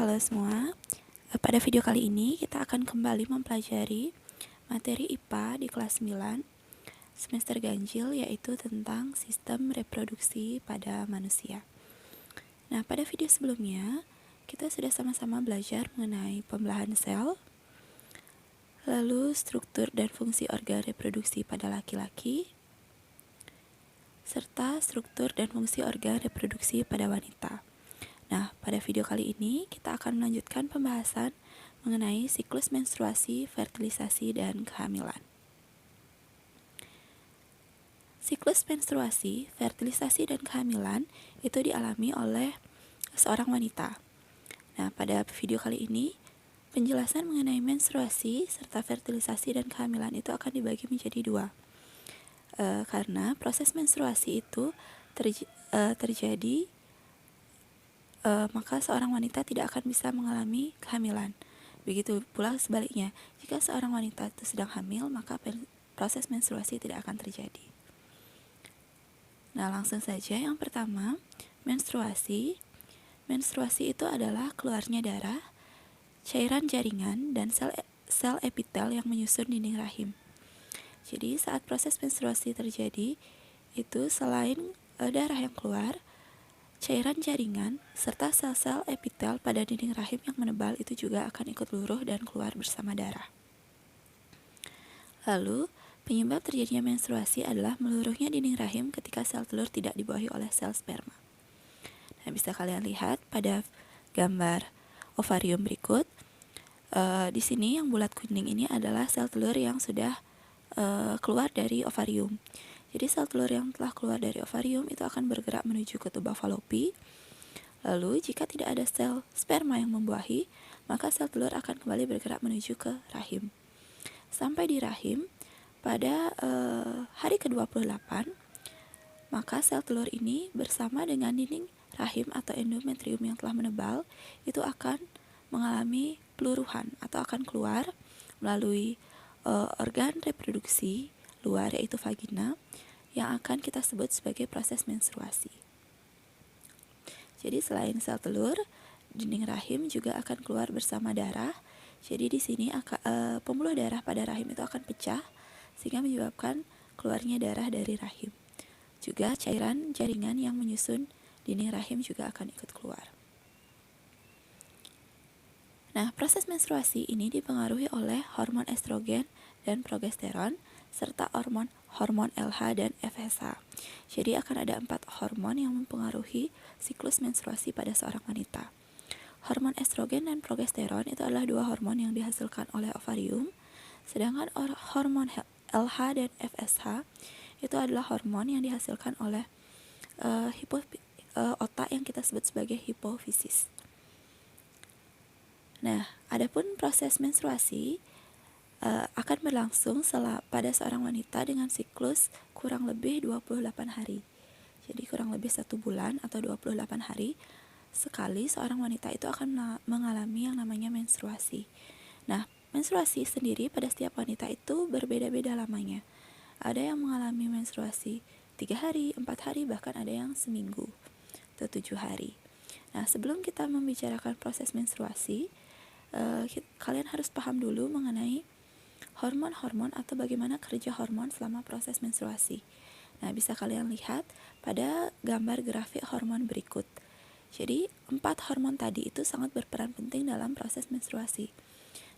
Halo semua, pada video kali ini kita akan kembali mempelajari materi IPA di kelas 9 semester ganjil, yaitu tentang sistem reproduksi pada manusia. Nah, pada video sebelumnya kita sudah sama-sama belajar mengenai pembelahan sel, lalu struktur dan fungsi organ reproduksi pada laki-laki, serta struktur dan fungsi organ reproduksi pada wanita. Nah, pada video kali ini kita akan melanjutkan pembahasan mengenai siklus menstruasi, fertilisasi, dan kehamilan. Siklus menstruasi, fertilisasi, dan kehamilan itu dialami oleh seorang wanita. Nah, pada video kali ini penjelasan mengenai menstruasi serta fertilisasi dan kehamilan itu akan dibagi menjadi dua. Karena proses menstruasi itu terjadi, maka seorang wanita tidak akan bisa mengalami kehamilan. Begitu pula sebaliknya, jika seorang wanita itu sedang hamil, maka proses menstruasi tidak akan terjadi. Nah, langsung saja yang pertama, menstruasi. Menstruasi itu adalah keluarnya darah, cairan jaringan, dan sel epitel yang menyusun dinding rahim. Jadi saat proses menstruasi terjadi, itu selain darah yang keluar, cairan jaringan serta sel-sel epitel pada dinding rahim yang menebal itu juga akan ikut luruh dan keluar bersama darah. Lalu, penyebab terjadinya menstruasi adalah meluruhnya dinding rahim ketika sel telur tidak dibawahi oleh sel sperma. Nah, bisa kalian lihat pada gambar ovarium berikut. Di sini yang bulat kuning ini adalah sel telur yang sudah keluar dari ovarium. Jadi sel telur yang telah keluar dari ovarium itu akan bergerak menuju ke tuba falopi. Lalu jika tidak ada sel sperma yang membuahi, maka sel telur akan kembali bergerak menuju ke rahim. Sampai di rahim, pada hari ke-28, maka sel telur ini bersama dengan dinding rahim atau endometrium yang telah menebal, itu akan mengalami peluruhan atau akan keluar melalui organ reproduksi luar, yaitu vagina, yang akan kita sebut sebagai proses menstruasi. Jadi selain sel telur, dinding rahim juga akan keluar bersama darah. Jadi di sini pembuluh darah pada rahim itu akan pecah sehingga menyebabkan keluarnya darah dari rahim. Juga cairan jaringan yang menyusun dinding rahim juga akan ikut keluar. Nah, proses menstruasi ini dipengaruhi oleh hormon estrogen dan progesteron serta hormon LH dan FSH. Jadi akan ada 4 hormon yang mempengaruhi siklus menstruasi pada seorang wanita. Hormon estrogen dan progesteron itu adalah 2 hormon yang dihasilkan oleh ovarium, sedangkan hormon LH dan FSH itu adalah hormon yang dihasilkan oleh otak yang kita sebut sebagai hipofisis. Nah, adapun proses menstruasi akan berlangsung pada seorang wanita dengan siklus kurang lebih 28 hari. Jadi kurang lebih 1 bulan atau 28 hari sekali seorang wanita itu akan mengalami yang namanya menstruasi. Nah, menstruasi sendiri pada setiap wanita itu berbeda-beda lamanya. Ada yang mengalami menstruasi 3 hari, 4 hari, bahkan ada yang seminggu atau 7 hari. Nah, sebelum kita membicarakan proses menstruasi, kalian harus paham dulu mengenai hormon-hormon atau bagaimana kerja hormon selama proses menstruasi. Nah, bisa kalian lihat pada gambar grafik hormon berikut. Jadi, 4 hormon tadi itu sangat berperan penting dalam proses menstruasi.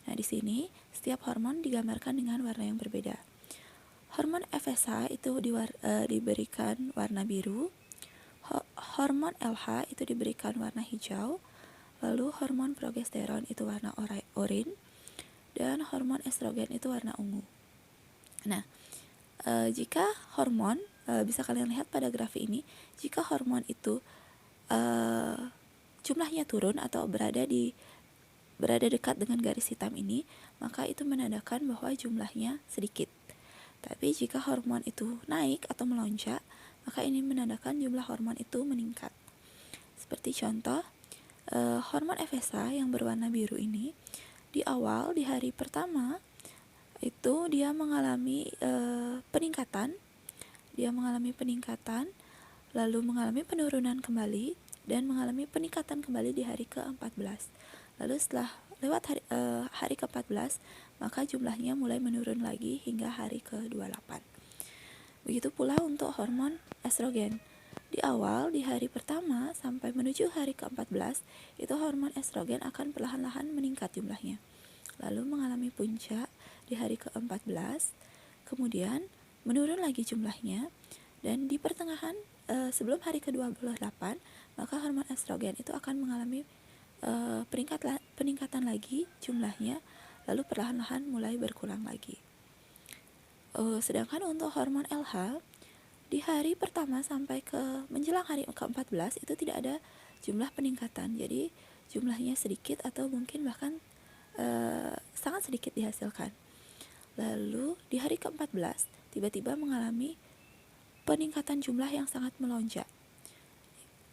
Nah, di sini setiap hormon digambarkan dengan warna yang berbeda. Hormon FSH itu diberikan warna biru, hormon LH itu diberikan warna hijau, lalu hormon progesteron itu warna oranye, dan hormon estrogen itu warna ungu. Nah, jika hormon, bisa kalian lihat pada grafik ini, jika hormon itu jumlahnya turun atau berada dekat dengan garis hitam ini, maka itu menandakan bahwa jumlahnya sedikit. Tapi jika hormon itu naik atau melonjak, maka ini menandakan jumlah hormon itu meningkat. Seperti contoh, hormon FSH yang berwarna biru ini, di awal, di hari pertama itu dia mengalami peningkatan, lalu mengalami penurunan kembali dan mengalami peningkatan kembali di hari ke-14. Lalu setelah lewat hari ke-14, maka jumlahnya mulai menurun lagi hingga hari ke-28. Begitu pula untuk hormon estrogen. Di awal, di hari pertama sampai menuju hari ke-14, itu hormon estrogen akan perlahan-lahan meningkat jumlahnya. Lalu mengalami puncak di hari ke-14, kemudian menurun lagi jumlahnya, dan di pertengahan sebelum hari ke-28, maka hormon estrogen itu akan mengalami peningkatan lagi jumlahnya, lalu perlahan-lahan mulai berkurang lagi. Sedangkan untuk hormon LH, di hari pertama sampai ke menjelang hari ke-14 itu tidak ada jumlah peningkatan, jadi jumlahnya sedikit atau mungkin bahkan sangat sedikit dihasilkan. Lalu di hari ke-14 tiba-tiba mengalami peningkatan jumlah yang sangat melonjak.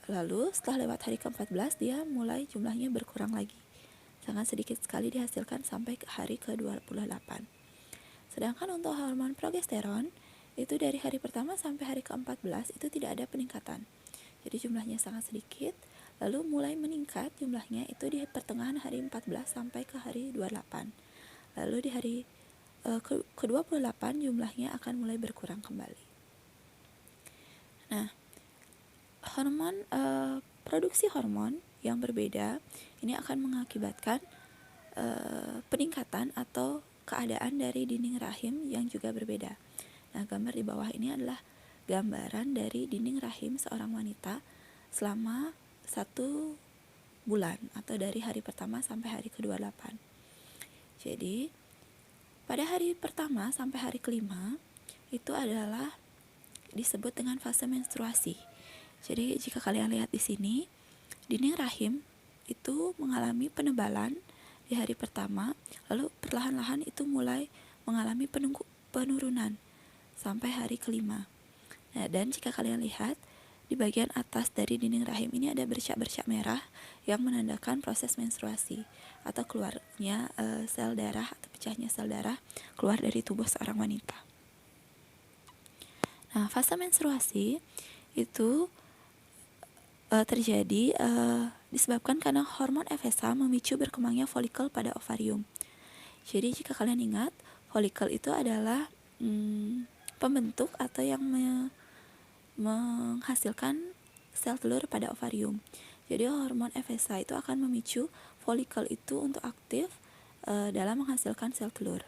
Lalu setelah lewat hari ke-14 dia mulai jumlahnya berkurang lagi, sangat sedikit sekali dihasilkan sampai ke hari ke-28. Sedangkan untuk hormon progesteron itu dari hari pertama sampai hari ke-14 itu tidak ada peningkatan, jadi jumlahnya sangat sedikit, lalu mulai meningkat jumlahnya itu di pertengahan hari 14 sampai ke hari 28. Lalu di hari ke-28 jumlahnya akan mulai berkurang kembali. Nah, produksi hormon yang berbeda ini akan mengakibatkan peningkatan atau keadaan dari dinding rahim yang juga berbeda. Nah, gambar di bawah ini adalah gambaran dari dinding rahim seorang wanita selama 1 bulan atau dari hari pertama sampai hari ke-28. Jadi, pada hari pertama sampai hari kelima itu adalah disebut dengan fase menstruasi. Jadi, jika kalian lihat di sini, dinding rahim itu mengalami penebalan di hari pertama, lalu perlahan-lahan itu mulai mengalami penurunan sampai hari kelima. Nah, dan jika kalian lihat di bagian atas dari dinding rahim ini ada bercak-bercak merah yang menandakan proses menstruasi atau keluarnya sel darah atau pecahnya sel darah keluar dari tubuh seorang wanita. Nah, fase menstruasi itu terjadi disebabkan karena hormon FSH memicu berkembangnya folikel pada ovarium. Jadi jika kalian ingat, folikel itu adalah pembentuk atau yang menghasilkan sel telur pada ovarium. Jadi hormon FSH itu akan memicu folikel itu untuk aktif dalam menghasilkan sel telur.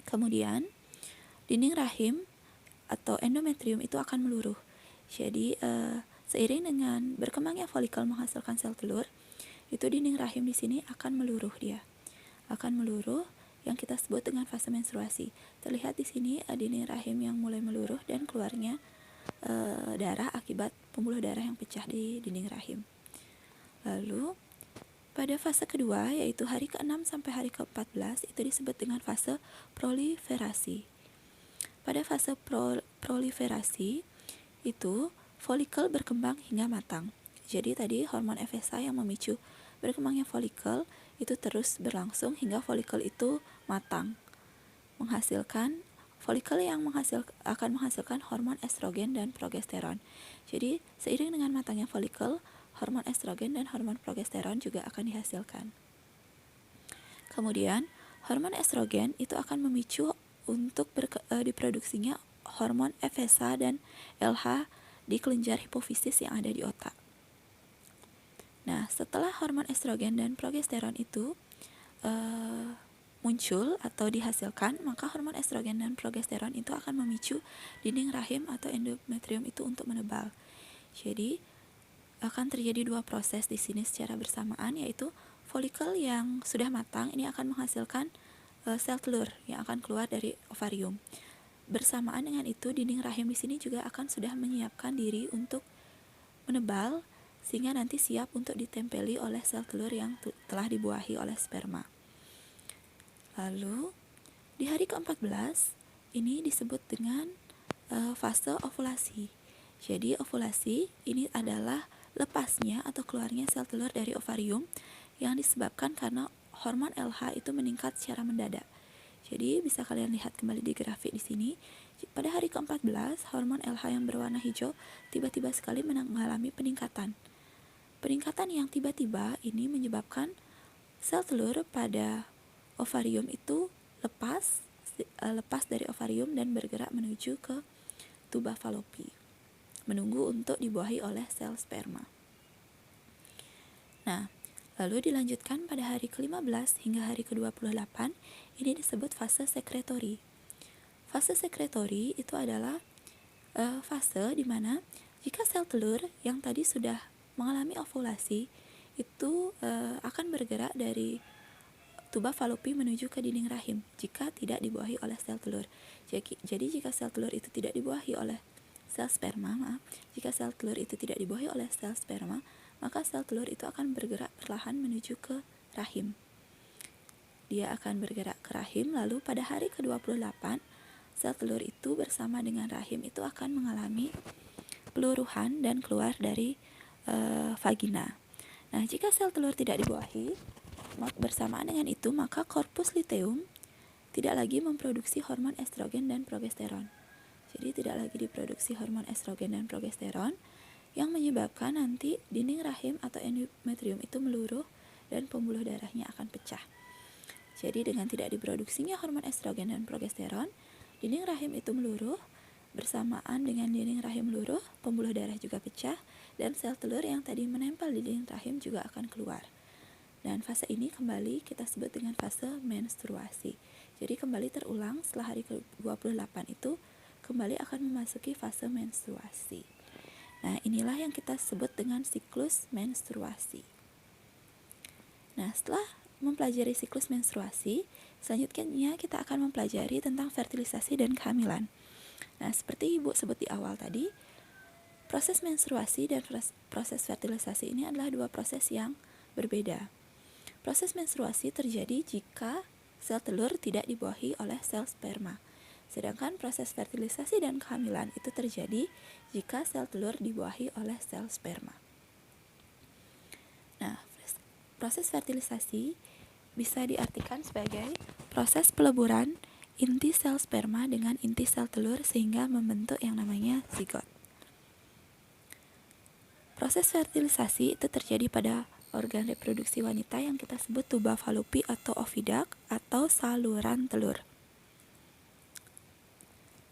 Kemudian dinding rahim atau endometrium itu akan meluruh. Jadi seiring dengan berkembangnya folikel menghasilkan sel telur, itu dinding rahim di sini akan meluruh akan meluruh yang kita sebut dengan fase menstruasi. Terlihat di sini dinding rahim yang mulai meluruh dan keluarnya darah akibat pembuluh darah yang pecah di dinding rahim. Lalu pada fase kedua, yaitu hari ke-6 sampai hari ke-14, itu disebut dengan fase proliferasi. Pada fase proliferasi itu folikel berkembang hingga matang. Jadi tadi hormon FSH yang memicu berkembangnya folikel itu terus berlangsung hingga folikel itu matang, menghasilkan folikel yang akan menghasilkan hormon estrogen dan progesteron. Jadi seiring dengan matangnya folikel, hormon estrogen dan hormon progesteron juga akan dihasilkan. Kemudian hormon estrogen itu akan memicu untuk diproduksinya hormon FSH dan LH di kelenjar hipofisis yang ada di otak. Nah, setelah hormon estrogen dan progesteron itu muncul atau dihasilkan, maka hormon estrogen dan progesteron itu akan memicu dinding rahim atau endometrium itu untuk menebal. Jadi akan terjadi 2 proses di sini secara bersamaan, yaitu folikel yang sudah matang ini akan menghasilkan sel telur yang akan keluar dari ovarium. Bersamaan dengan itu, dinding rahim di sini juga akan sudah menyiapkan diri untuk menebal sehingga nanti siap untuk ditempeli oleh sel telur yang telah dibuahi oleh sperma. Lalu di hari ke-14 ini disebut dengan fase ovulasi. Jadi ovulasi ini adalah lepasnya atau keluarnya sel telur dari ovarium yang disebabkan karena hormon LH itu meningkat secara mendadak. Jadi bisa kalian lihat kembali di grafik di sini. Pada hari ke-14, hormon LH yang berwarna hijau tiba-tiba sekali mengalami peningkatan. peningkatan yang tiba-tiba ini menyebabkan sel telur pada ovarium itu lepas dari ovarium dan bergerak menuju ke tuba Fallopi, menunggu untuk dibuahi oleh sel sperma. Nah, lalu dilanjutkan pada hari ke-15 hingga hari ke-28, ini disebut fase sekretori. Fase sekretori itu adalah fase di mana jika sel telur yang tadi sudah mengalami ovulasi itu akan bergerak dari tuba Fallopi menuju ke dinding rahim jika tidak dibuahi oleh sel telur. Jadi jika sel telur itu tidak dibuahi oleh sel sperma, jika sel telur itu tidak dibuahi oleh sel sperma, maka sel telur itu akan bergerak perlahan menuju ke rahim. Dia akan bergerak ke rahim, lalu pada hari ke-28 sel telur itu bersama dengan rahim itu akan mengalami peluruhan dan keluar dari vagina. Nah, jika sel telur tidak dibuahi, bersamaan dengan itu maka korpus luteum tidak lagi memproduksi hormon estrogen dan progesteron. Jadi tidak lagi diproduksi hormon estrogen dan progesteron yang menyebabkan nanti dinding rahim atau endometrium itu meluruh dan pembuluh darahnya akan pecah. Jadi dengan tidak diproduksinya hormon estrogen dan progesteron, dinding rahim itu meluruh, bersamaan dengan dinding rahim meluruh, pembuluh darah juga pecah, dan sel telur yang tadi menempel di dinding rahim juga akan keluar. Dan fase ini kembali kita sebut dengan fase menstruasi. Jadi kembali terulang setelah hari ke-28 itu kembali akan memasuki fase menstruasi. Nah, inilah yang kita sebut dengan siklus menstruasi. Nah, setelah mempelajari siklus menstruasi, selanjutnya kita akan mempelajari tentang fertilisasi dan kehamilan. Nah, seperti Ibu sebut di awal tadi, proses menstruasi dan proses fertilisasi ini adalah dua proses yang berbeda. Proses menstruasi terjadi jika sel telur tidak dibuahi oleh sel sperma. Sedangkan proses fertilisasi dan kehamilan itu terjadi jika sel telur dibuahi oleh sel sperma. Nah, proses fertilisasi bisa diartikan sebagai proses peleburan inti sel sperma dengan inti sel telur sehingga membentuk yang namanya zigot. Proses fertilisasi itu terjadi pada organ reproduksi wanita yang kita sebut tuba Fallopi atau oviduct atau saluran telur.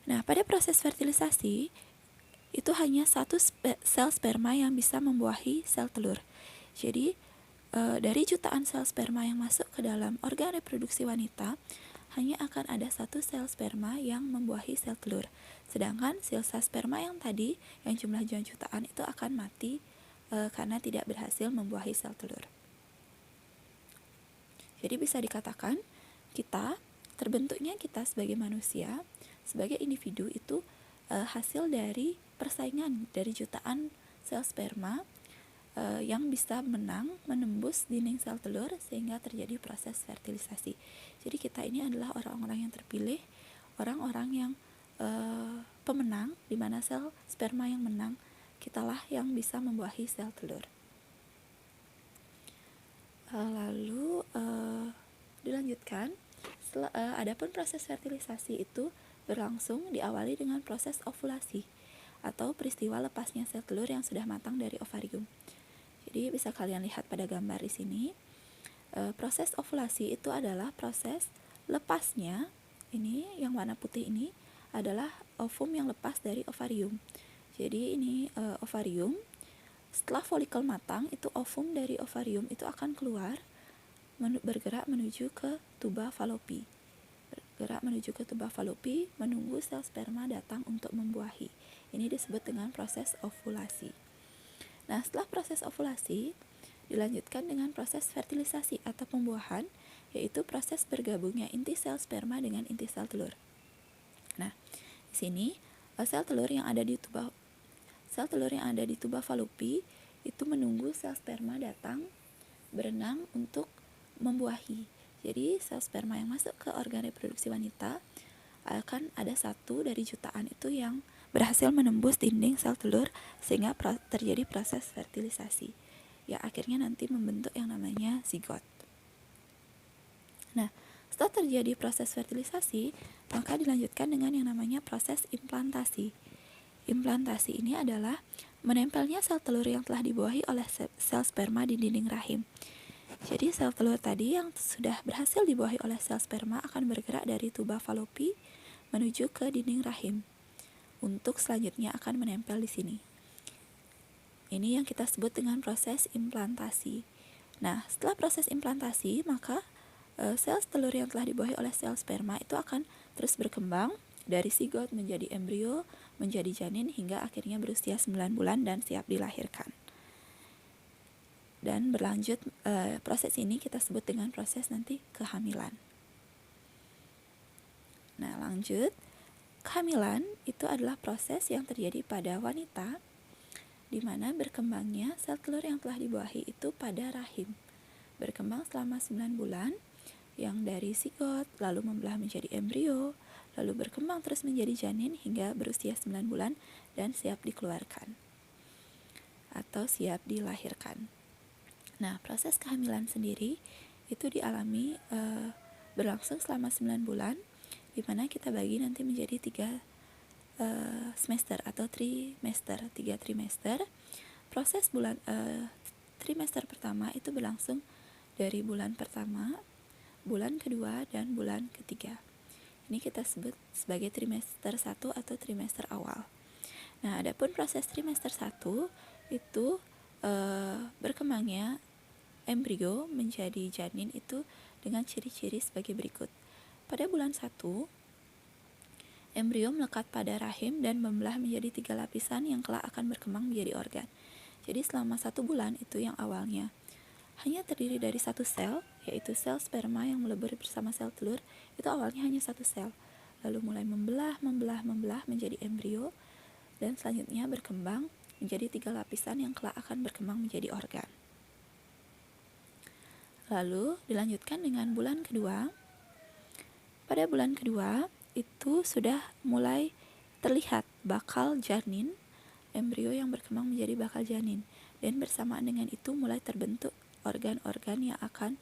Nah, pada proses fertilisasi itu hanya satu sel sperma yang bisa membuahi sel telur. Jadi dari jutaan sel sperma yang masuk ke dalam organ reproduksi wanita, hanya akan ada satu sel sperma yang membuahi sel telur. Sedangkan sel sperma yang tadi yang jumlahnya jutaan itu akan mati karena tidak berhasil membuahi sel telur. Jadi bisa dikatakan terbentuknya kita sebagai manusia, sebagai individu itu hasil dari persaingan dari jutaan sel sperma yang bisa menembus dinding sel telur sehingga terjadi proses fertilisasi. Jadi kita ini adalah orang-orang yang terpilih, orang-orang yang pemenang, di mana sel sperma yang menang, kitalah yang bisa membuahi sel telur. Lalu dilanjutkan, adapun proses fertilisasi itu berlangsung diawali dengan proses ovulasi atau peristiwa lepasnya sel telur yang sudah matang dari ovarium. Jadi bisa kalian lihat pada gambar di sini. Proses ovulasi itu adalah proses lepasnya, ini yang warna putih ini adalah ovum yang lepas dari ovarium. Jadi ini ovarium, setelah folikel matang itu ovum dari ovarium itu akan keluar bergerak menuju ke tuba Fallopi. Menunggu sel sperma datang untuk membuahi. Ini disebut dengan proses ovulasi. Nah, setelah proses ovulasi dilanjutkan dengan proses fertilisasi atau pembuahan, yaitu proses bergabungnya inti sel sperma dengan inti sel telur. Nah, di sini sel telur yang ada di tuba Fallopi itu menunggu sel sperma datang berenang untuk membuahi. Jadi sel sperma yang masuk ke organ reproduksi wanita akan ada satu dari jutaan itu yang berhasil menembus dinding sel telur sehingga terjadi proses fertilisasi. Ya, akhirnya nanti membentuk yang namanya zigot. Nah, setelah terjadi proses fertilisasi, maka dilanjutkan dengan yang namanya proses implantasi. Implantasi ini adalah menempelnya sel telur yang telah dibuahi oleh sel sperma di dinding rahim. Jadi sel telur tadi yang sudah berhasil dibuahi oleh sel sperma akan bergerak dari tuba falopi menuju ke dinding rahim. Untuk selanjutnya akan menempel di sini. Ini yang kita sebut dengan proses implantasi. Nah, setelah proses implantasi, maka sel telur yang telah dibuahi oleh sel sperma itu akan terus berkembang dari zigot menjadi embrio, menjadi janin hingga akhirnya berusia 9 bulan dan siap dilahirkan. Dan berlanjut, proses ini kita sebut dengan proses nanti kehamilan. Nah, lanjut. Kehamilan itu adalah proses yang terjadi pada wanita di mana berkembangnya sel telur yang telah dibuahi itu pada rahim. Berkembang selama 9 bulan yang dari zigot lalu membelah menjadi embrio, lalu berkembang terus menjadi janin hingga berusia 9 bulan dan siap dikeluarkan atau siap dilahirkan. Nah, proses kehamilan sendiri itu dialami berlangsung selama 9 bulan, di mana kita bagi nanti menjadi 3 semester atau trimester, 3 trimester. Proses trimester pertama itu berlangsung dari bulan pertama, bulan kedua, dan bulan ketiga. Ini kita sebut sebagai trimester 1 atau trimester awal. Nah, adapun proses trimester 1 itu berkembangnya embrio menjadi janin itu dengan ciri-ciri sebagai berikut. Pada bulan 1, embrio melekat pada rahim dan membelah menjadi 3 lapisan yang kelak akan berkembang menjadi organ. Jadi selama 1 bulan itu yang awalnya hanya terdiri dari 1 sel, yaitu sel sperma yang melebur bersama sel telur, itu awalnya hanya 1 sel. Lalu mulai membelah menjadi embrio, dan selanjutnya berkembang menjadi 3 lapisan yang kelak akan berkembang menjadi organ. Lalu dilanjutkan dengan bulan kedua. Pada bulan kedua itu sudah mulai terlihat bakal janin, embrio yang berkembang menjadi bakal janin, dan bersamaan dengan itu mulai terbentuk organ-organ yang akan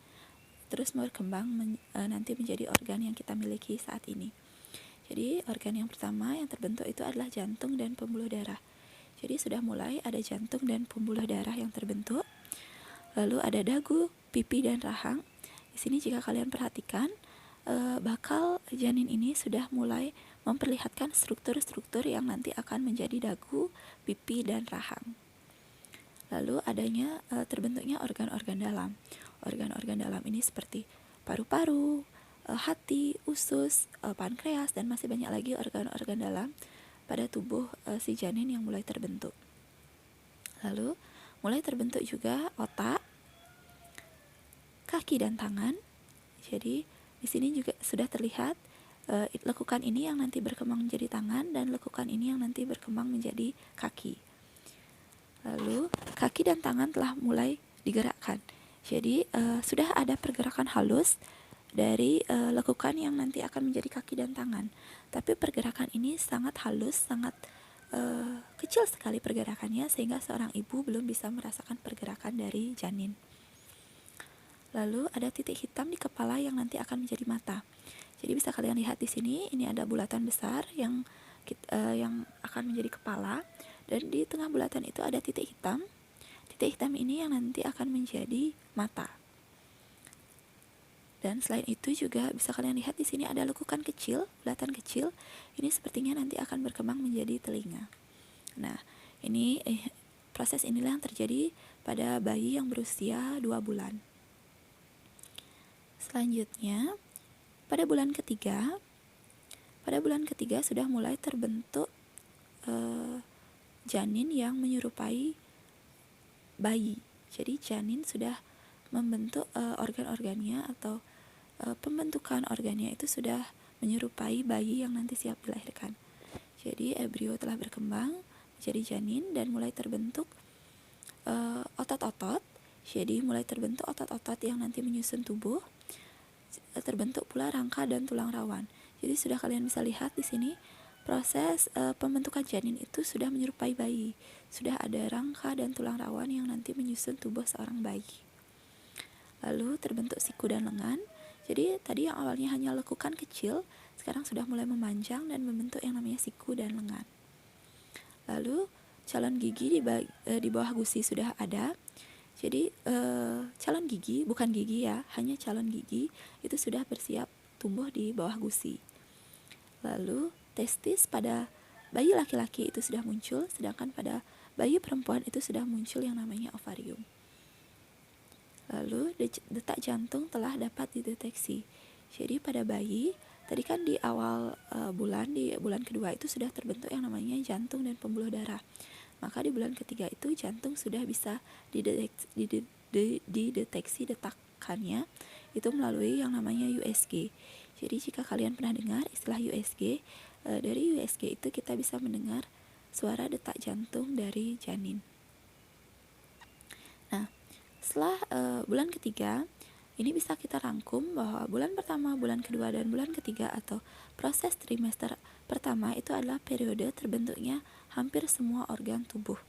terus berkembang nanti menjadi organ yang kita miliki saat ini. Jadi organ yang pertama yang terbentuk itu adalah jantung dan pembuluh darah. Jadi sudah mulai ada jantung dan pembuluh darah yang terbentuk. Lalu ada dagu, pipi, dan rahang. Di sini jika kalian perhatikan, bakal janin ini sudah mulai memperlihatkan struktur-struktur yang nanti akan menjadi dagu, pipi, dan rahang. Lalu adanya terbentuknya organ-organ dalam. Organ-organ dalam ini seperti paru-paru, hati, usus, pankreas, dan masih banyak lagi organ-organ dalam pada tubuh si janin yang mulai terbentuk. Lalu mulai terbentuk juga otak, kaki, dan tangan. Jadi di sini juga sudah terlihat lekukan ini yang nanti berkembang menjadi tangan dan lekukan ini yang nanti berkembang menjadi kaki. Lalu kaki dan tangan telah mulai digerakkan. Jadi sudah ada pergerakan halus dari lekukan yang nanti akan menjadi kaki dan tangan. Tapi pergerakan ini sangat halus, sangat kecil sekali pergerakannya sehingga seorang ibu belum bisa merasakan pergerakan dari janin. Lalu ada titik hitam di kepala yang nanti akan menjadi mata. Jadi bisa kalian lihat di sini, ini ada bulatan besar yang akan menjadi kepala, dan di tengah bulatan itu ada titik hitam. Titik hitam ini yang nanti akan menjadi mata. Dan selain itu juga bisa kalian lihat di sini ada lekukan kecil, bulatan kecil. Ini sepertinya nanti akan berkembang menjadi telinga. Nah, ini proses inilah yang terjadi pada bayi yang berusia 2 bulan. Selanjutnya, pada bulan ketiga sudah mulai terbentuk janin yang menyerupai bayi. Jadi janin sudah membentuk organ-organnya atau pembentukan organnya itu sudah menyerupai bayi yang nanti siap dilahirkan. Jadi embrio telah berkembang menjadi janin dan mulai terbentuk otot-otot. Jadi mulai terbentuk otot-otot yang nanti menyusun tubuh. Terbentuk pula rangka dan tulang rawan. Jadi sudah kalian bisa lihat di sini proses pembentukan janin itu sudah menyerupai bayi. Sudah ada rangka dan tulang rawan yang nanti menyusun tubuh seorang bayi. Lalu terbentuk siku dan lengan. Jadi tadi yang awalnya hanya lekukan kecil, sekarang sudah mulai memanjang dan membentuk yang namanya siku dan lengan. Lalu calon gigi di bawah gusi sudah ada. Jadi calon gigi, bukan gigi ya, hanya calon gigi itu sudah bersiap tumbuh di bawah gusi. Lalu testis pada bayi laki-laki itu sudah muncul, sedangkan pada bayi perempuan itu sudah muncul yang namanya ovarium. Lalu detak jantung telah dapat dideteksi. Jadi pada bayi, tadi kan di awal di bulan kedua itu sudah terbentuk yang namanya jantung dan pembuluh darah. Maka di bulan ketiga itu jantung sudah bisa dideteksi detakannya itu melalui yang namanya USG. Jadi jika kalian pernah dengar istilah USG, dari USG itu kita bisa mendengar suara detak jantung dari janin. Nah, setelah bulan ketiga, ini bisa kita rangkum bahwa bulan pertama, bulan kedua, dan bulan ketiga atau proses trimester pertama itu adalah periode terbentuknya hampir semua organ tubuh.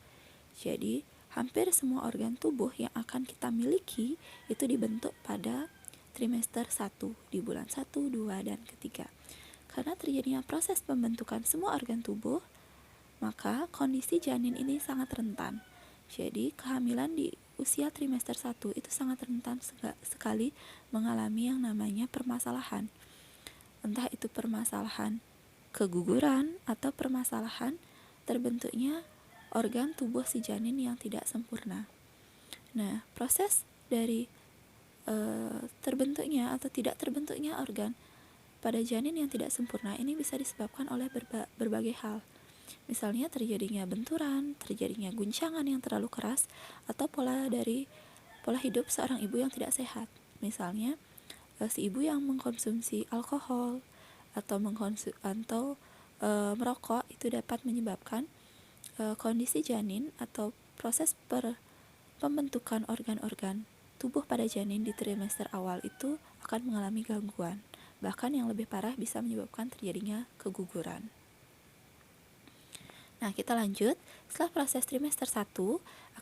Jadi, hampir semua organ tubuh yang akan kita miliki itu dibentuk pada trimester 1 di bulan 1, 2, dan ketiga. Karena terjadinya proses pembentukan semua organ tubuh, maka kondisi janin ini sangat rentan. Jadi, kehamilan di usia trimester 1 itu sangat rentan sekali mengalami yang namanya permasalahan. Entah itu permasalahan keguguran atau permasalahan terbentuknya organ tubuh si janin yang tidak sempurna. Nah, proses dari terbentuknya atau tidak terbentuknya organ pada janin yang tidak sempurna ini bisa disebabkan oleh berbagai hal. Misalnya terjadinya benturan, terjadinya guncangan yang terlalu keras, atau pola hidup seorang ibu yang tidak sehat. Misalnya si ibu yang mengkonsumsi alkohol atau merokok itu dapat menyebabkan kondisi janin atau proses pembentukan organ-organ tubuh pada janin di trimester awal itu akan mengalami gangguan. Bahkan yang lebih parah bisa menyebabkan terjadinya keguguran. Nah, kita lanjut. Setelah proses trimester 1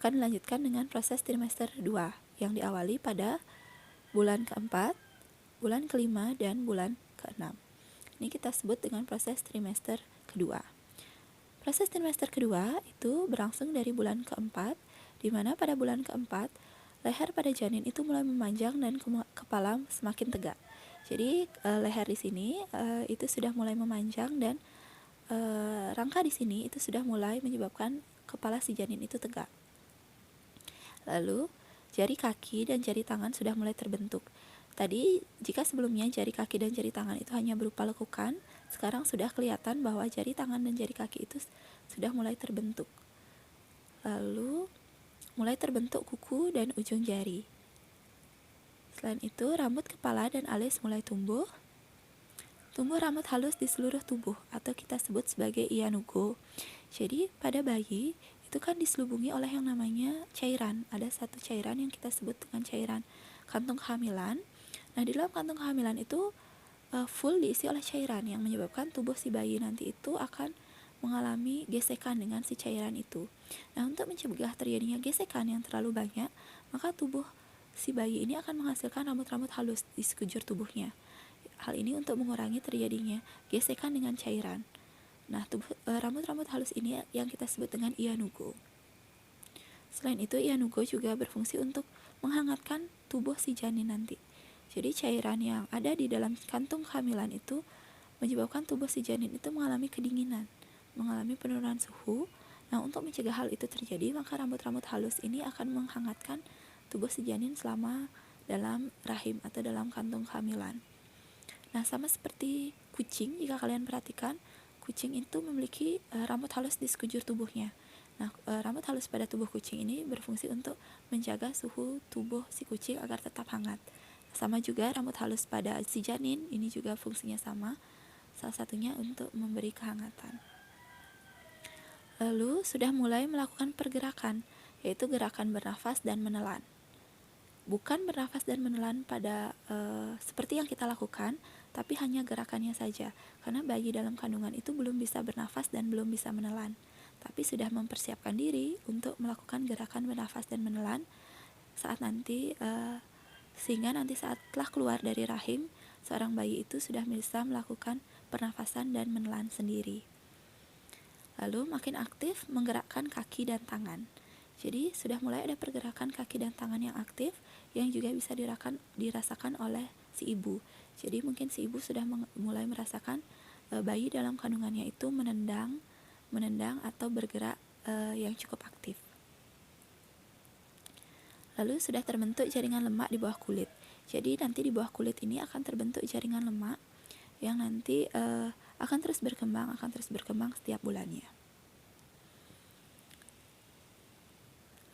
akan dilanjutkan dengan proses trimester 2 yang diawali pada bulan keempat, bulan kelima, dan bulan keenam. Ini kita sebut dengan proses trimester kedua. Proses trimester kedua itu berlangsung dari bulan keempat, di mana pada bulan keempat leher pada janin itu mulai memanjang dan kepala semakin tegak. Jadi leher di sini itu sudah mulai memanjang dan rangka di sini itu sudah mulai menyebabkan kepala si janin itu tegak. Lalu jari kaki dan jari tangan sudah mulai terbentuk. Tadi jika sebelumnya jari kaki dan jari tangan itu hanya berupa lekukan, sekarang sudah kelihatan bahwa jari tangan dan jari kaki itu sudah mulai terbentuk. Lalu mulai terbentuk kuku dan ujung jari. Selain itu, rambut kepala dan alis mulai tumbuh. Tumbuh rambut halus di seluruh tubuh atau kita sebut sebagai Iyanugo. Jadi pada bayi itu kan diselubungi oleh yang namanya cairan. Ada satu cairan yang kita sebut dengan cairan kantung kehamilan. Nah, di dalam kantung kehamilan itu full diisi oleh cairan yang menyebabkan tubuh si bayi nanti itu akan mengalami gesekan dengan si cairan itu. Nah, untuk mencegah terjadinya gesekan yang terlalu banyak, maka tubuh si bayi ini akan menghasilkan rambut-rambut halus di sekujur tubuhnya. Hal ini untuk mengurangi terjadinya gesekan dengan cairan. Nah, rambut-rambut halus ini yang kita sebut dengan Iyanugo. Selain itu, Iyanugo juga berfungsi untuk menghangatkan tubuh si janin nanti. Jadi cairan yang ada di dalam kantung kehamilan itu menyebabkan tubuh si janin itu mengalami kedinginan, mengalami penurunan suhu. Nah, untuk mencegah hal itu terjadi, maka rambut-rambut halus ini akan menghangatkan tubuh si janin selama dalam rahim atau dalam kantung kehamilan. Nah, sama seperti kucing, jika kalian perhatikan, kucing itu memiliki rambut halus di sekujur tubuhnya. Nah, rambut halus pada tubuh kucing ini berfungsi untuk menjaga suhu tubuh si kucing agar tetap hangat. Sama juga rambut halus pada si janin, ini juga fungsinya sama, salah satunya untuk memberi kehangatan. Lalu sudah mulai melakukan pergerakan, yaitu gerakan bernafas dan menelan. Bukan bernafas dan menelan pada seperti yang kita lakukan, tapi hanya gerakannya saja, karena bayi dalam kandungan itu belum bisa bernafas dan belum bisa menelan, tapi sudah mempersiapkan diri untuk melakukan gerakan bernafas dan menelan saat nanti sehingga nanti saat telah keluar dari rahim, seorang bayi itu sudah bisa melakukan pernafasan dan menelan sendiri. Lalu makin aktif menggerakkan kaki dan tangan. Jadi sudah mulai ada pergerakan kaki dan tangan yang aktif yang juga bisa dirasakan oleh si ibu. Jadi mungkin si ibu sudah mulai merasakan bayi dalam kandungannya itu menendang atau bergerak yang cukup aktif. Lalu sudah terbentuk jaringan lemak di bawah kulit. Jadi nanti di bawah kulit ini akan terbentuk jaringan lemak yang nanti akan terus berkembang setiap bulannya.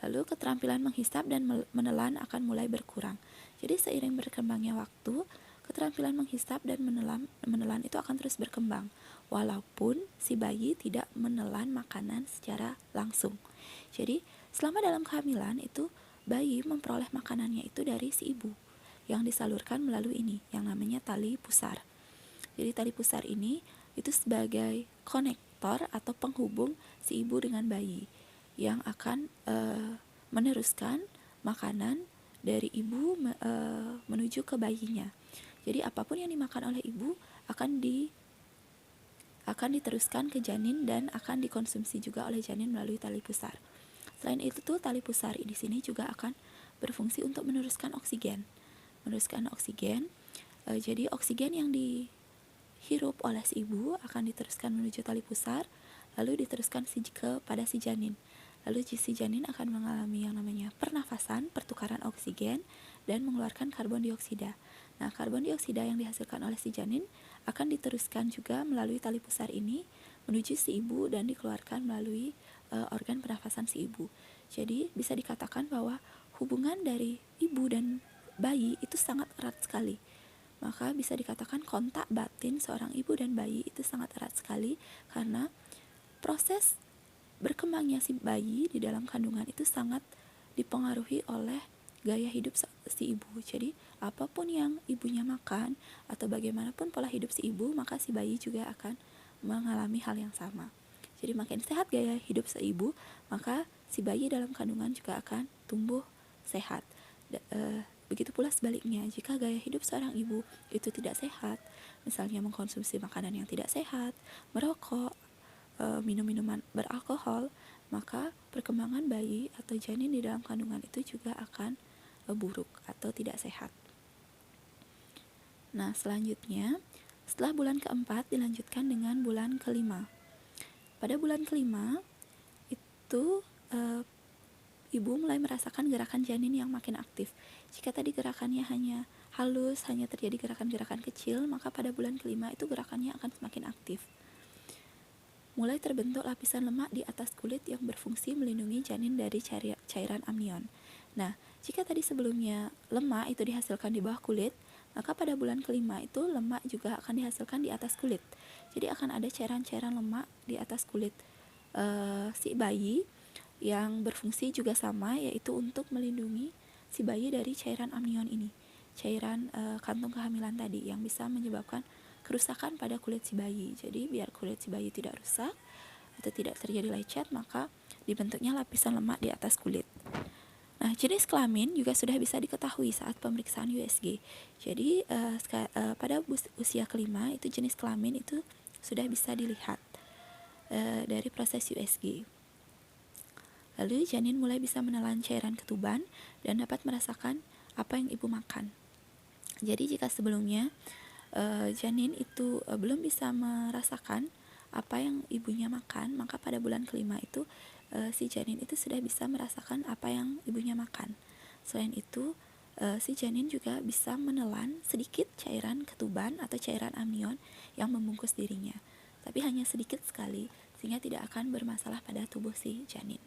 Lalu keterampilan menghisap dan menelan akan mulai berkurang. Jadi seiring berkembangnya waktu, keterampilan menghisap dan menelan itu akan terus berkembang, walaupun si bayi tidak menelan makanan secara langsung. Jadi selama dalam kehamilan itu bayi memperoleh makanannya itu dari si ibu yang disalurkan melalui ini yang namanya tali pusar. Jadi tali pusar ini itu sebagai konektor atau penghubung si ibu dengan bayi yang akan meneruskan makanan dari ibu menuju ke bayinya. Jadi apapun yang dimakan oleh ibu akan diteruskan ke janin dan akan dikonsumsi juga oleh janin melalui tali pusar. Selain itu tali pusar di sini juga akan berfungsi untuk meneruskan oksigen. Jadi oksigen yang dihirup oleh si ibu akan diteruskan menuju tali pusar, lalu diteruskan kepada si janin. Lalu si janin akan mengalami yang namanya pernafasan, pertukaran oksigen, dan mengeluarkan karbon dioksida. Nah, karbon dioksida yang dihasilkan oleh si janin akan diteruskan juga melalui tali pusar ini menuju si ibu dan dikeluarkan melalui organ pernafasan si ibu. Jadi bisa dikatakan bahwa hubungan dari ibu dan bayi itu sangat erat sekali. Maka bisa dikatakan kontak batin seorang ibu dan bayi itu sangat erat sekali karena proses berkembangnya si bayi di dalam kandungan itu sangat dipengaruhi oleh gaya hidup si ibu. Jadi apapun yang ibunya makan atau bagaimanapun pola hidup si ibu, maka si bayi juga akan mengalami hal yang sama. Jadi makin sehat gaya hidup si ibu, maka si bayi dalam kandungan juga akan tumbuh sehat. Begitu pula sebaliknya, jika gaya hidup seorang ibu itu tidak sehat, misalnya mengkonsumsi makanan yang tidak sehat, merokok, minum minuman beralkohol, maka perkembangan bayi atau janin di dalam kandungan itu juga akan buruk atau tidak sehat. Nah, selanjutnya setelah bulan keempat dilanjutkan dengan bulan kelima. Pada bulan kelima itu ibu mulai merasakan gerakan janin yang makin aktif. Jika tadi gerakannya hanya halus, hanya terjadi gerakan-gerakan kecil, maka pada bulan kelima itu gerakannya akan semakin aktif. Mulai terbentuk lapisan lemak di atas kulit yang berfungsi melindungi janin dari cairan amnion. Nah, jika tadi sebelumnya lemak itu dihasilkan di bawah kulit, maka pada bulan kelima itu lemak juga akan dihasilkan di atas kulit. Jadi akan ada cairan-cairan lemak di atas kulit si bayi yang berfungsi juga sama, yaitu untuk melindungi si bayi dari cairan amnion ini, cairan kantung kehamilan tadi yang bisa menyebabkan kerusakan pada kulit si bayi. Jadi biar kulit si bayi tidak rusak atau tidak terjadi lecet, maka dibentuknya lapisan lemak di atas kulit. Nah, jenis kelamin juga sudah bisa diketahui saat pemeriksaan USG. Jadi pada usia kelima itu jenis kelamin itu sudah bisa dilihat dari proses USG. Lalu janin mulai bisa menelan cairan ketuban dan dapat merasakan apa yang ibu makan. Jadi jika sebelumnya janin itu belum bisa merasakan apa yang ibunya makan, maka pada bulan kelima itu si janin itu sudah bisa merasakan apa yang ibunya makan. Selain itu si janin juga bisa menelan sedikit cairan ketuban atau cairan amnion yang membungkus dirinya, tapi hanya sedikit sekali sehingga tidak akan bermasalah pada tubuh si janin.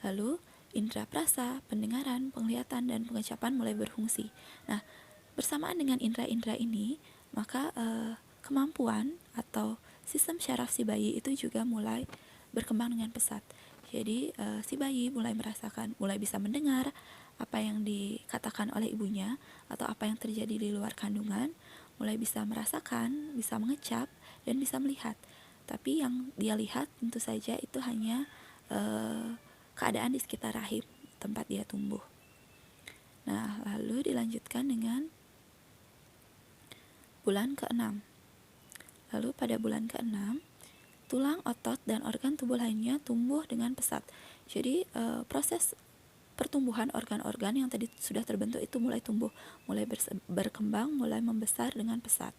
Lalu indera perasa, pendengaran, penglihatan, dan pengecapan mulai berfungsi. Nah, bersamaan dengan indera-indera ini, maka kemampuan atau sistem syaraf si bayi itu juga mulai berkembang dengan pesat. Jadi si bayi mulai bisa mendengar apa yang dikatakan oleh ibunya atau apa yang terjadi di luar kandungan, mulai bisa merasakan, bisa mengecap, dan bisa melihat. Tapi yang dia lihat tentu saja itu hanya keadaan di sekitar rahim tempat dia tumbuh. Nah, lalu dilanjutkan dengan bulan ke-6. Lalu pada bulan ke-6 tulang, otot, dan organ tubuh lainnya tumbuh dengan pesat. Jadi proses pertumbuhan organ-organ yang tadi sudah terbentuk itu mulai tumbuh, mulai berkembang, mulai membesar dengan pesat.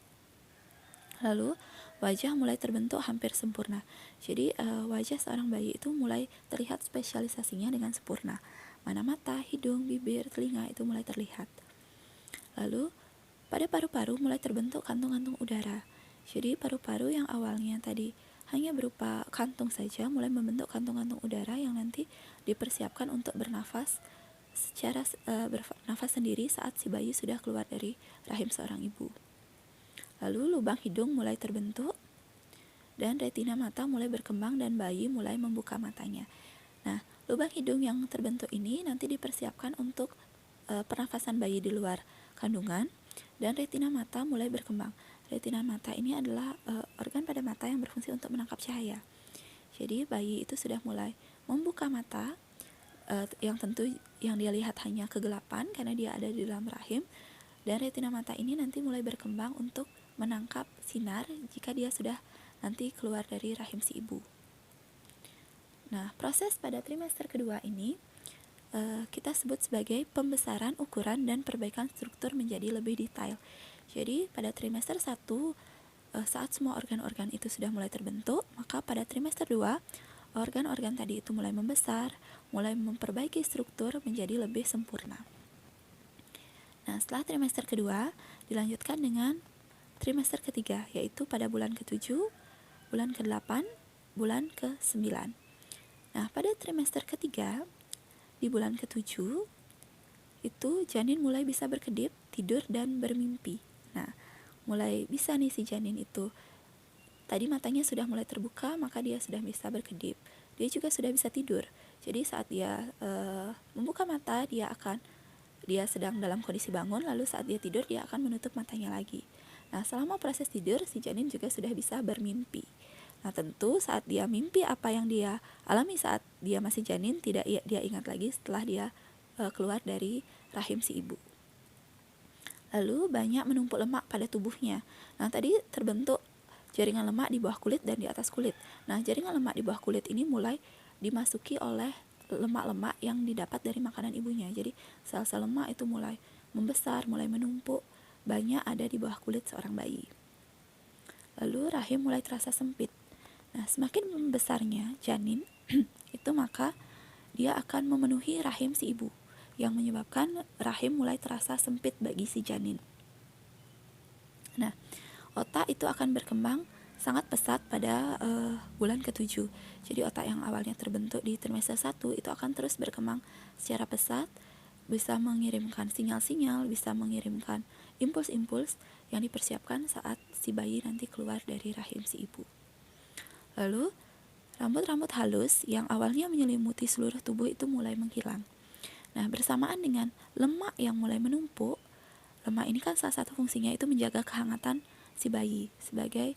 Lalu wajah mulai terbentuk hampir sempurna. Jadi wajah seorang bayi itu mulai terlihat spesialisasinya dengan sempurna. Mana mata, hidung, bibir, telinga itu mulai terlihat. Lalu pada paru-paru mulai terbentuk kantung-kantung udara. Jadi paru-paru yang awalnya tadi hanya berupa kantung saja mulai membentuk kantung-kantung udara yang nanti dipersiapkan untuk bernafas secara bernafas sendiri saat si bayi sudah keluar dari rahim seorang ibu. Lalu lubang hidung mulai terbentuk dan retina mata mulai berkembang dan bayi mulai membuka matanya. Nah, lubang hidung yang terbentuk ini nanti dipersiapkan untuk pernafasan bayi di luar kandungan, dan retina mata mulai berkembang. Retina mata ini adalah organ pada mata yang berfungsi untuk menangkap cahaya. Jadi bayi itu sudah mulai membuka mata, yang tentu yang dia lihat hanya kegelapan karena dia ada di dalam rahim, dan retina mata ini nanti mulai berkembang untuk menangkap sinar jika dia sudah nanti keluar dari rahim si ibu. Nah, proses pada trimester kedua ini kita sebut sebagai pembesaran, ukuran, dan perbaikan struktur menjadi lebih detail. Jadi pada trimester 1 saat semua organ-organ itu sudah mulai terbentuk, maka pada trimester 2 organ-organ tadi itu mulai membesar, mulai memperbaiki struktur menjadi lebih sempurna. Nah, setelah trimester kedua dilanjutkan dengan trimester ketiga, yaitu pada bulan ke-7, bulan ke-8, bulan ke-9. Nah, pada trimester ketiga di bulan ke-7 itu janin mulai bisa berkedip, tidur, dan bermimpi. Nah, mulai bisa nih si janin itu, tadi matanya sudah mulai terbuka, maka dia sudah bisa berkedip. Dia juga sudah bisa tidur. Jadi saat dia membuka mata, dia sedang dalam kondisi bangun, lalu saat dia tidur dia akan menutup matanya lagi. Nah, selama proses tidur si janin juga sudah bisa bermimpi. Nah, tentu saat dia mimpi apa yang dia alami saat dia masih janin tidak dia ingat lagi setelah dia keluar dari rahim si ibu. Lalu banyak menumpuk lemak pada tubuhnya. Nah, tadi terbentuk jaringan lemak di bawah kulit dan di atas kulit. Nah, jaringan lemak di bawah kulit ini mulai dimasuki oleh lemak-lemak yang didapat dari makanan ibunya. Jadi sel-sel lemak itu mulai membesar, mulai menumpuk, banyak ada di bawah kulit seorang bayi. Lalu rahim mulai terasa sempit. Nah, semakin membesarnya janin itu maka dia akan memenuhi rahim si ibu, yang menyebabkan rahim mulai terasa sempit bagi si janin. Nah, otak itu akan berkembang sangat pesat pada bulan ke-7. Jadi otak yang awalnya terbentuk di trimester 1 itu akan terus berkembang secara pesat, bisa mengirimkan sinyal-sinyal, bisa mengirimkan impuls-impuls yang dipersiapkan saat si bayi nanti keluar dari rahim si ibu. Lalu, rambut-rambut halus yang awalnya menyelimuti seluruh tubuh itu mulai menghilang. Nah, bersamaan dengan lemak yang mulai menumpuk, lemak ini kan salah satu fungsinya itu menjaga kehangatan si bayi sebagai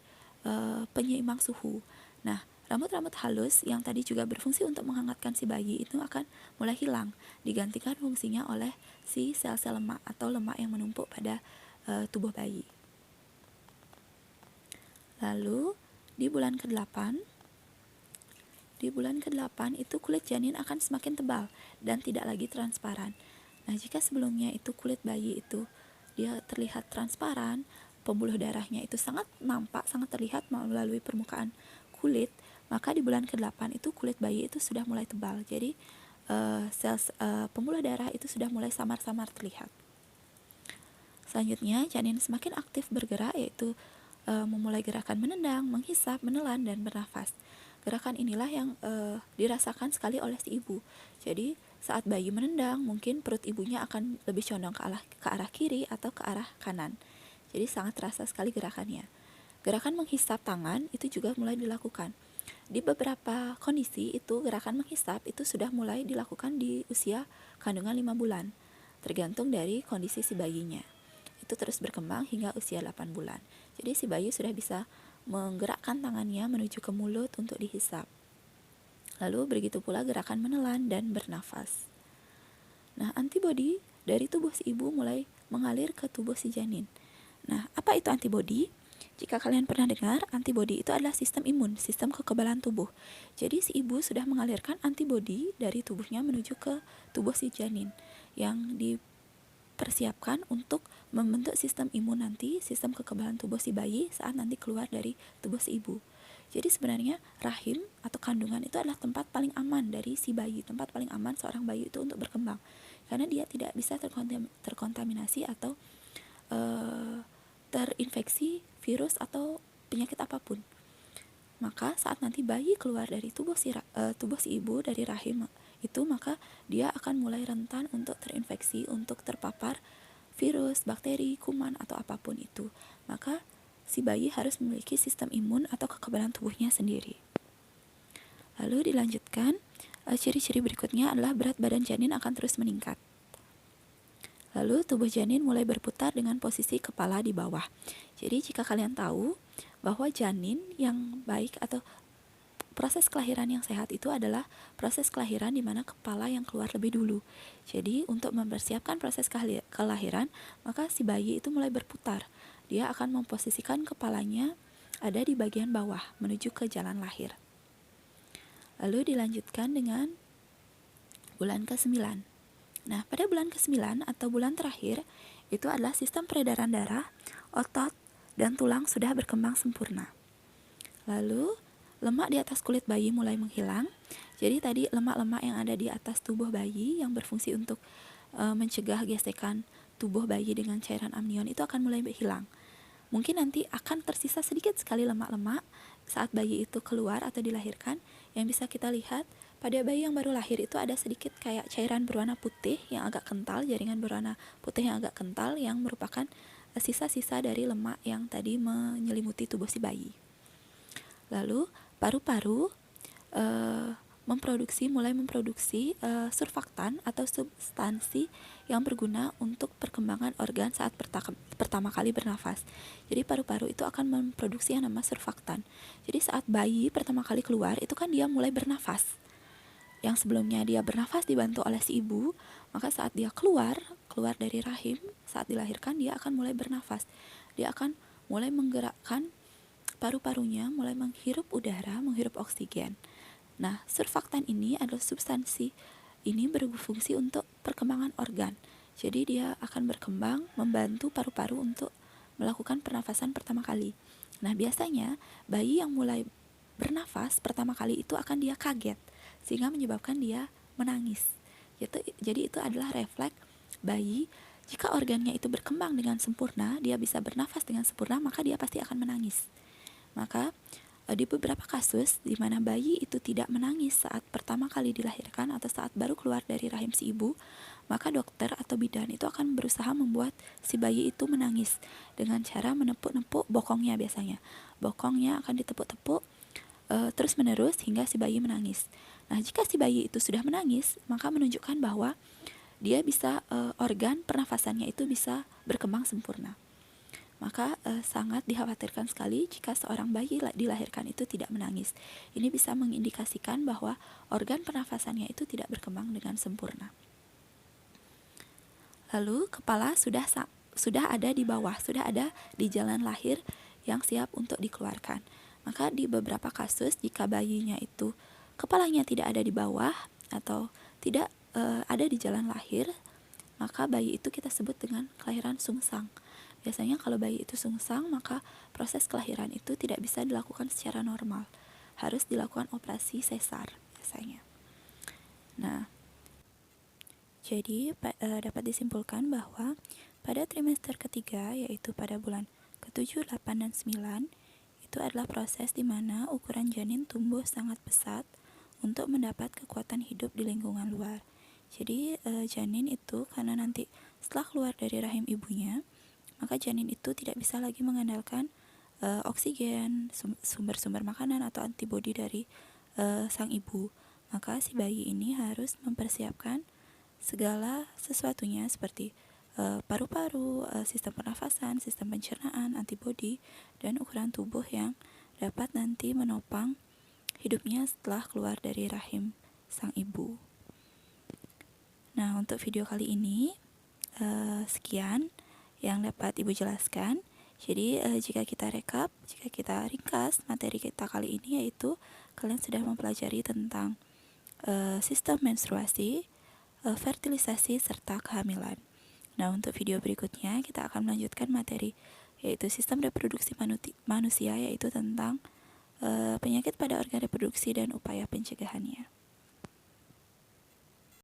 penyeimbang suhu. Nah, rambut-rambut halus yang tadi juga berfungsi untuk menghangatkan si bayi itu akan mulai hilang, digantikan fungsinya oleh si sel-sel lemak atau lemak yang menumpuk pada tubuh bayi. Lalu, di bulan ke-8 itu kulit janin akan semakin tebal dan tidak lagi transparan. Nah, jika sebelumnya itu kulit bayi itu dia terlihat transparan, pembuluh darahnya itu sangat nampak, sangat terlihat melalui permukaan kulit, maka di bulan ke-8 itu kulit bayi itu sudah mulai tebal. Jadi pembuluh darah itu sudah mulai samar-samar terlihat. Selanjutnya, janin semakin aktif bergerak, yaitu memulai gerakan menendang, menghisap, menelan, dan bernafas. Gerakan inilah yang dirasakan sekali oleh si ibu. Jadi saat bayi menendang, mungkin perut ibunya akan lebih condong ke arah kiri atau ke arah kanan. Jadi sangat terasa sekali gerakannya. Gerakan menghisap tangan itu juga mulai dilakukan. Di beberapa kondisi itu gerakan menghisap itu sudah mulai dilakukan di usia kandungan 5 bulan, tergantung dari kondisi si bayinya. Itu terus berkembang hingga usia 8 bulan. Jadi si bayi sudah bisa menggerakkan tangannya menuju ke mulut untuk dihisap. Lalu begitu pula gerakan menelan dan bernafas. Nah, antibodi dari tubuh si ibu mulai mengalir ke tubuh si janin. Nah, apa itu antibodi? Jika kalian pernah dengar, antibodi itu adalah sistem imun, sistem kekebalan tubuh. Jadi si ibu sudah mengalirkan antibodi dari tubuhnya menuju ke tubuh si janin yang dipersiapkan untuk membentuk sistem imun nanti, sistem kekebalan tubuh si bayi saat nanti keluar dari tubuh si ibu. Jadi sebenarnya rahim atau kandungan itu adalah tempat paling aman dari si bayi, tempat paling aman seorang bayi itu untuk berkembang. Karena dia tidak bisa terkontaminasi atau terinfeksi virus atau penyakit apapun. Maka saat nanti bayi keluar dari tubuh si ibu dari rahim itu, maka dia akan mulai rentan untuk terinfeksi, untuk terpapar virus, bakteri, kuman atau apapun itu. Maka si bayi harus memiliki sistem imun atau kekebalan tubuhnya sendiri. Lalu dilanjutkan, ciri-ciri berikutnya adalah berat badan janin akan terus meningkat. Lalu tubuh janin mulai berputar dengan posisi kepala di bawah. Jadi jika kalian tahu bahwa janin yang baik atau proses kelahiran yang sehat itu adalah proses kelahiran di mana kepala yang keluar lebih dulu. Jadi untuk mempersiapkan proses kelahiran, maka si bayi itu mulai berputar. Dia akan memposisikan kepalanya ada di bagian bawah menuju ke jalan lahir. Lalu dilanjutkan dengan bulan ke-9. Nah, pada bulan ke-9 atau bulan terakhir, itu adalah sistem peredaran darah, otot, dan tulang sudah berkembang sempurna. Lalu, lemak di atas kulit bayi mulai menghilang. Jadi tadi lemak-lemak yang ada di atas tubuh bayi yang berfungsi untuk mencegah gesekan tubuh bayi dengan cairan amnion itu akan mulai hilang. Mungkin nanti akan tersisa sedikit sekali lemak-lemak saat bayi itu keluar atau dilahirkan. Yang bisa kita lihat pada bayi yang baru lahir itu ada sedikit kayak cairan berwarna putih yang agak kental, jaringan berwarna putih yang agak kental yang merupakan sisa-sisa dari lemak yang tadi menyelimuti tubuh si bayi. Lalu paru-paru mulai memproduksi surfaktan atau substansi yang berguna untuk perkembangan organ saat pertama kali bernafas. Jadi paru-paru itu akan memproduksi yang namanya surfaktan. Jadi saat bayi pertama kali keluar itu kan dia mulai bernafas. Yang sebelumnya dia bernafas dibantu oleh si ibu, maka saat dia keluar dari rahim, saat dilahirkan dia akan mulai bernafas. Dia akan mulai menggerakkan paru-parunya, mulai menghirup udara, menghirup oksigen. Nah, surfaktan ini adalah substansi ini berfungsi untuk perkembangan organ. Jadi dia akan berkembang membantu paru-paru untuk melakukan pernafasan pertama kali. Nah, biasanya bayi yang mulai bernafas pertama kali itu akan dia kaget sehingga menyebabkan dia menangis. Jadi itu adalah refleks bayi. Jika organnya itu berkembang dengan sempurna, dia bisa bernafas dengan sempurna, maka dia pasti akan menangis. Maka di beberapa kasus di mana bayi itu tidak menangis saat pertama kali dilahirkan atau saat baru keluar dari rahim si ibu, maka dokter atau bidan itu akan berusaha membuat si bayi itu menangis dengan cara menepuk-nepuk bokongnya biasanya. Bokongnya akan ditepuk-tepuk terus-menerus hingga si bayi menangis. Nah, jika si bayi itu sudah menangis, maka menunjukkan bahwa dia bisa organ pernafasannya itu bisa berkembang sempurna. Maka sangat dikhawatirkan sekali jika seorang bayi dilahirkan itu tidak menangis. Ini bisa mengindikasikan bahwa organ pernafasannya itu tidak berkembang dengan sempurna. Lalu kepala sudah ada di bawah, sudah ada di jalan lahir yang siap untuk dikeluarkan. Maka di beberapa kasus jika bayinya itu kepalanya tidak ada di bawah atau tidak ada di jalan lahir, maka bayi itu kita sebut dengan kelahiran sungsang. Biasanya kalau bayi itu sungsang, maka proses kelahiran itu tidak bisa dilakukan secara normal. Harus dilakukan operasi sesar biasanya. Nah, jadi dapat disimpulkan bahwa pada trimester ketiga, yaitu pada bulan ke-7, 8, dan 9, itu adalah proses di mana ukuran janin tumbuh sangat pesat untuk mendapat kekuatan hidup di lingkungan luar. Jadi janin itu karena nanti setelah keluar dari rahim ibunya, maka janin itu tidak bisa lagi mengandalkan oksigen, sumber-sumber makanan atau antibodi dari sang ibu. Maka si bayi ini harus mempersiapkan segala sesuatunya seperti paru-paru, sistem pernafasan, sistem pencernaan, antibodi, dan ukuran tubuh yang dapat nanti menopang hidupnya setelah keluar dari rahim sang ibu. Nah, untuk video kali ini sekian yang dapat Ibu jelaskan. Jadi jika kita ringkas materi kita kali ini, yaitu kalian sudah mempelajari tentang sistem menstruasi, fertilisasi, serta kehamilan. Nah, untuk video berikutnya kita akan melanjutkan materi yaitu sistem reproduksi manusia, yaitu tentang penyakit pada organ reproduksi dan upaya pencegahannya.